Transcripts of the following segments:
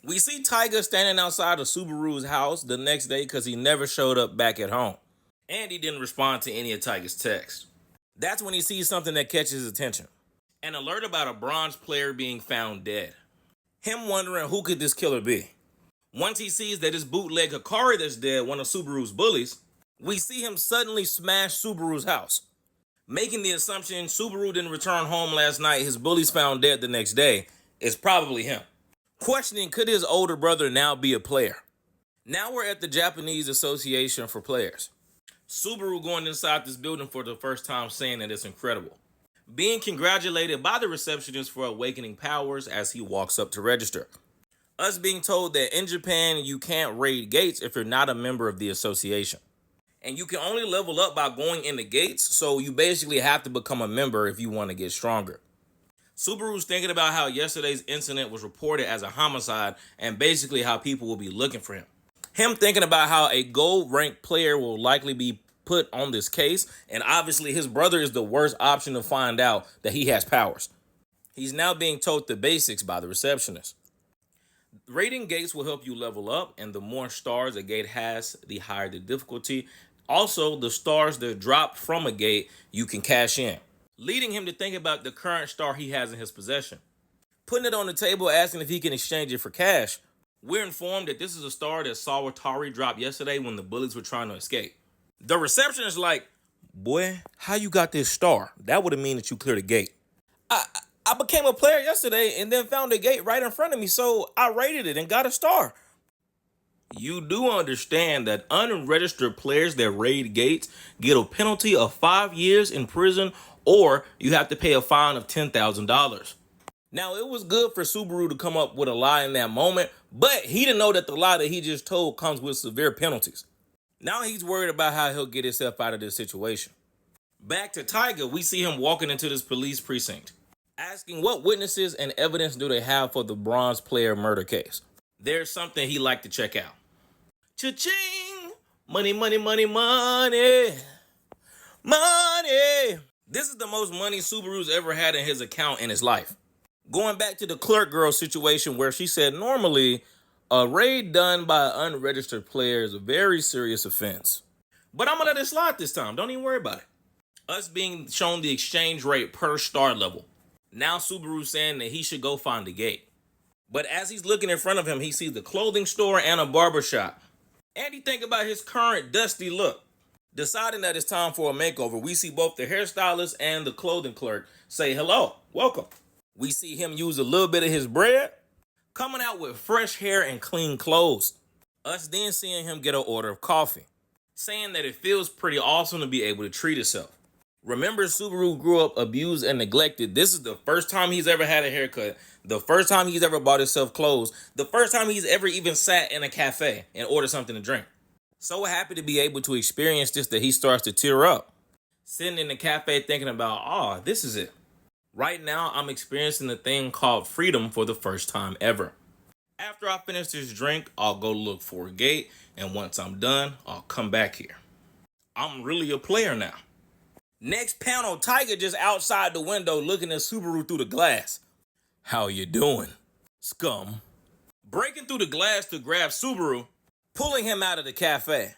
We see Tiger standing outside of Subaru's house the next day because he never showed up back at home. And he didn't respond to any of Tiger's texts. That's when he sees something that catches his attention. An alert about a bronze player being found dead. Him wondering who could this killer be. Once he sees that it's bootleg Hikari that's dead, one of Subaru's bullies, we see him suddenly smash Subaru's house. Making the assumption Subaru didn't return home last night, his bullies found dead the next day, is probably him. Questioning, could his older brother now be a player? Now we're at the Japanese Association for Players. Subaru going inside this building for the first time, saying that it's incredible. Being congratulated by the receptionist for awakening powers as he walks up to register. Us being told that in Japan you can't raid gates if you're not a member of the association. And you can only level up by going in the gates, so you basically have to become a member if you want to get stronger. Subaru's thinking about how yesterday's incident was reported as a homicide and basically how people will be looking for him. Him thinking about how a gold-ranked player will likely be put on this case, and obviously his brother is the worst option to find out that he has powers. He's now being told the basics by the receptionist. Raiding gates will help you level up, and the more stars a gate has, the higher the difficulty. Also, the stars that drop from a gate, you can cash in, leading him to think about the current star he has in his possession. Putting it on the table, asking if he can exchange it for cash. We're informed that this is a star that Sawatari dropped yesterday when the bullies were trying to escape. The receptionist is like, boy, how you got this star? That would have mean that you cleared a gate. I became a player yesterday and then found a gate right in front of me, so I raided it and got a star. You do understand that unregistered players that raid gates get a penalty of 5 years in prison, or you have to pay a fine of $10,000. Now, it was good for Subaru to come up with a lie in that moment, but he didn't know that the lie that he just told comes with severe penalties. Now he's worried about how he'll get himself out of this situation. Back to Tiger, we see him walking into this police precinct, asking what witnesses and evidence do they have for the bronze player murder case. There's something he'd like to check out. Cha-ching! Money, money, money, money. Money! This is the most money Subaru's ever had in his account in his life. Going back to the clerk girl situation where she said normally a raid done by an unregistered player is a very serious offense. But I'm going to let it slide this time. Don't even worry about it. Us being shown the exchange rate per star level. Now Subaru's saying that he should go find a gate. But as he's looking in front of him, he sees the clothing store and a barbershop. And he think about his current dusty look. Deciding that it's time for a makeover, we see both the hairstylist and the clothing clerk say hello, welcome. We see him use a little bit of his bread, coming out with fresh hair and clean clothes. Us then seeing him get an order of coffee, saying that it feels pretty awesome to be able to treat himself. Remember, Subaru grew up abused and neglected. This is the first time he's ever had a haircut, the first time he's ever bought himself clothes, the first time he's ever even sat in a cafe and ordered something to drink. So happy to be able to experience this that he starts to tear up. Sitting in the cafe thinking about, this is it. Right now, I'm experiencing a thing called freedom for the first time ever. After I finish this drink, I'll go look for a gate, and once I'm done, I'll come back here. I'm really a player now. Next panel, Tiger just outside the window looking at Subaru through the glass. How you doing, scum? Breaking through the glass to grab Subaru, pulling him out of the cafe.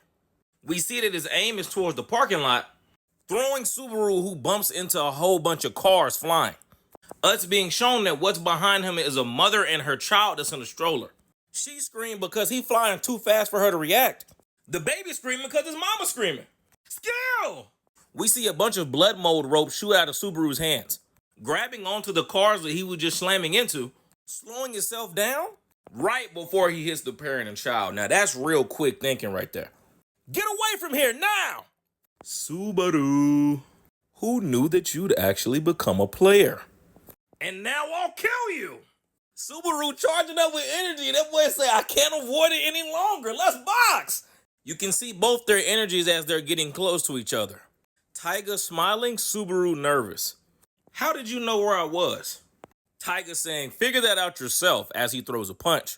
We see that his aim is towards the parking lot, throwing Subaru, who bumps into a whole bunch of cars flying. Us being shown that what's behind him is a mother and her child that's in a stroller. She screamed because he's flying too fast for her to react. The baby screaming because his mama's screaming. Skill! We see a bunch of blood mold ropes shoot out of Subaru's hands, grabbing onto the cars that he was just slamming into, slowing himself down right before he hits the parent and child. Now that's real quick thinking right there. Get away from here now! Subaru, who knew that you'd actually become a player? And now I'll kill you! Subaru charging up with energy. That boy say, I can't avoid it any longer. Let's box! You can see both their energies as they're getting close to each other. Tiger smiling, Subaru nervous. How did you know where I was? Tiger saying, figure that out yourself as he throws a punch.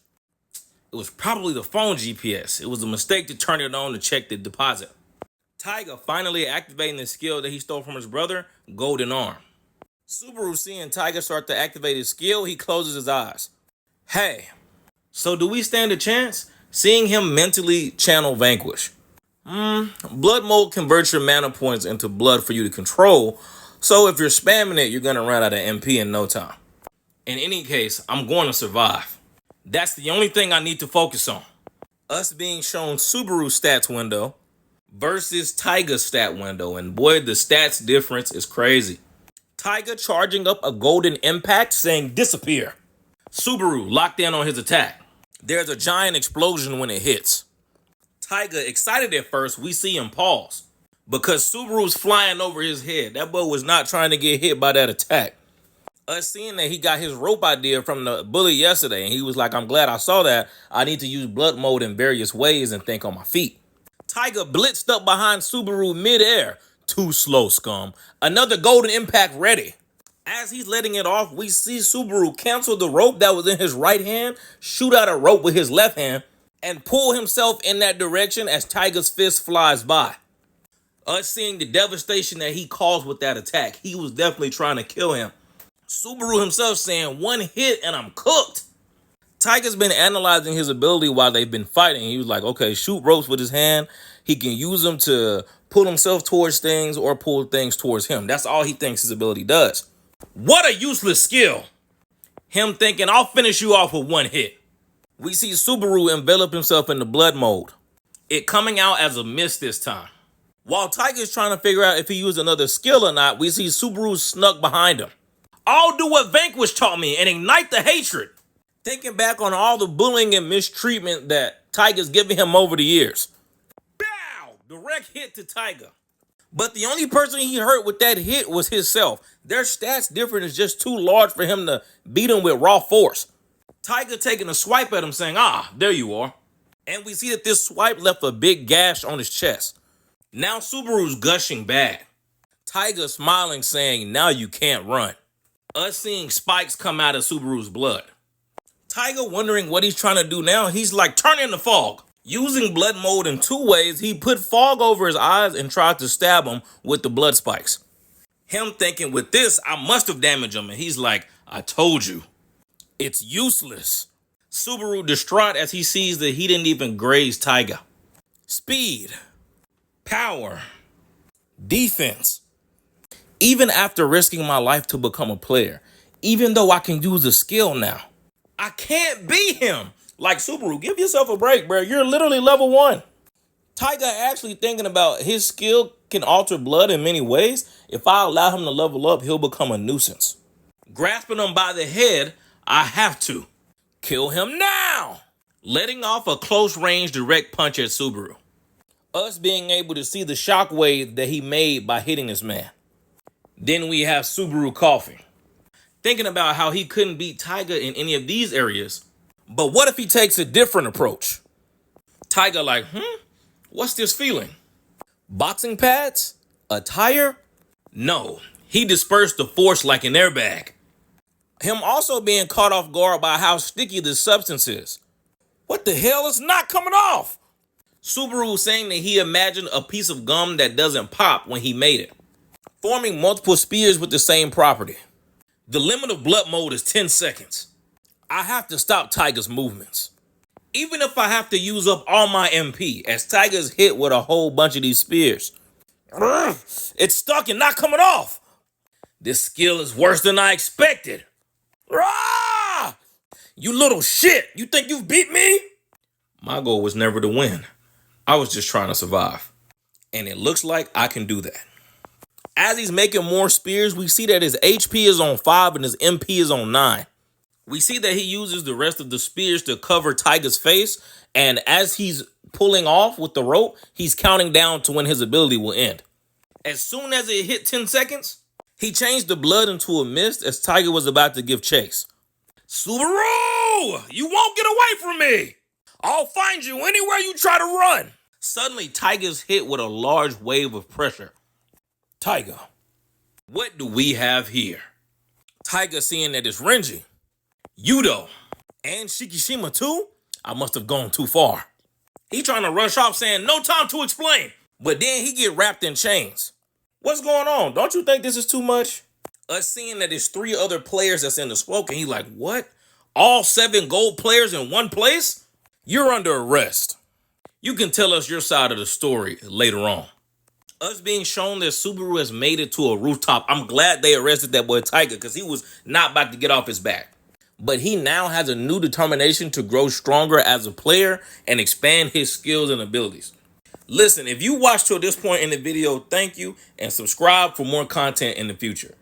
It was probably the phone GPS. It was a mistake to turn it on to check the deposit. Tiger finally activating the skill that he stole from his brother, Golden Arm. Subaru seeing Tiger start to activate his skill, he closes his eyes. Hey, So do we stand a chance? Seeing him mentally channel Vanquish. Blood mode converts your mana points into blood for you to control. So if you're spamming it, you're going to run out of MP in no time. In any case, I'm going to survive. That's the only thing I need to focus on. Us being shown Subaru stats window versus Taiga's stat window. And boy, the stats difference is crazy. Taiga charging up a golden impact saying disappear. Subaru locked in on his attack. There's a giant explosion when it hits. Taiga excited at first, we see him pause. Because Subaru's flying over his head. That boy was not trying to get hit by that attack. Us seeing that he got his rope idea from the bully yesterday. And he was like, I'm glad I saw that. I need to use blood mode in various ways and think on my feet. Taiga blitzed up behind Subaru midair. Too slow, scum. Another golden impact ready. As he's letting it off, we see Subaru cancel the rope that was in his right hand, shoot out a rope with his left hand, and pull himself in that direction as Taiga's fist flies by. Us seeing the devastation that he caused with that attack. He was definitely trying to kill him. Subaru himself saying, one hit and I'm cooked. Taiga's been analyzing his ability while they've been fighting. He was like, okay, shoot ropes with his hand. He can use them to pull himself towards things or pull things towards him. That's all he thinks his ability does. What a useless skill. Him thinking, I'll finish you off with one hit. We see Subaru envelop himself into blood mode. It coming out as a miss this time. While Taiga's trying to figure out if he used another skill or not, we see Subaru snuck behind him. I'll do what Vanquish taught me and ignite the hatred. Thinking back on all the bullying and mistreatment that Taiga's given him over the years. Bow! Direct hit to Taiga. But the only person he hurt with that hit was himself. Their stats difference is just too large for him to beat him with raw force. Taiga taking a swipe at him saying, there you are. And we see that this swipe left a big gash on his chest. Now Subaru's gushing bad. Taiga smiling saying, now you can't run. Us seeing spikes come out of Subaru's blood. Taiga wondering what he's trying to do now. He's like, turn in the fog. Using blood mode in two ways, he put fog over his eyes and tried to stab him with the blood spikes. Him thinking, with this, I must have damaged him. And he's like, I told you. It's useless. Subaru distraught as he sees that he didn't even graze Taiga. Speed. Power. Defense. Even after risking my life to become a player, even though I can use a skill now, I can't beat him. Like, Subaru, give yourself a break, bro. You're literally level 1. Taiga actually thinking about his skill can alter blood in many ways. If I allow him to level up, he'll become a nuisance. Grasping him by the head, I have to. Kill him now. Letting off a close range direct punch at Subaru. Us being able to see the shockwave that he made by hitting this man. Then we have Subaru coughing. Thinking about how he couldn't beat Taiga in any of these areas. But what if he takes a different approach? Taiga like, what's this feeling? Boxing pads? A tire? No, he dispersed the force like an airbag. Him also being caught off guard by how sticky this substance is. What the hell is not coming off? Subaru saying that he imagined a piece of gum that doesn't pop when he made it. Forming multiple spears with the same property. The limit of blood mode is 10 seconds. I have to stop Taiga's movements. Even if I have to use up all my MP, as Taiga's hit with a whole bunch of these spears. It's stuck and not coming off. This skill is worse than I expected. You little shit, you think you've beat me? My goal was never to win. I was just trying to survive. And it looks like I can do that. As he's making more spears, we see that his HP is on 5 and his MP is on 9. We see that he uses the rest of the spears to cover Taiga's face. And as he's pulling off with the rope, he's counting down to when his ability will end. As soon as it hit 10 seconds, he changed the blood into a mist as Taiga was about to give chase. Subaru! You won't get away from me! I'll find you anywhere you try to run! Suddenly, Taiga's hit with a large wave of pressure. Taiga, what do we have here? Taiga seeing that it's Renji, Yudo, and Shikishima too? I must have gone too far. He trying to rush off saying, no time to explain. But then he get wrapped in chains. What's going on? Don't you think this is too much? Us seeing that there's 3 other players that's in the smoke and he like, what? All 7 gold players in one place? You're under arrest. You can tell us your side of the story later on. Us being shown that Subaru has made it to a rooftop, I'm glad they arrested that boy Tiger because he was not about to get off his back. But he now has a new determination to grow stronger as a player and expand his skills and abilities. Listen, if you watched till this point in the video, thank you, and subscribe for more content in the future.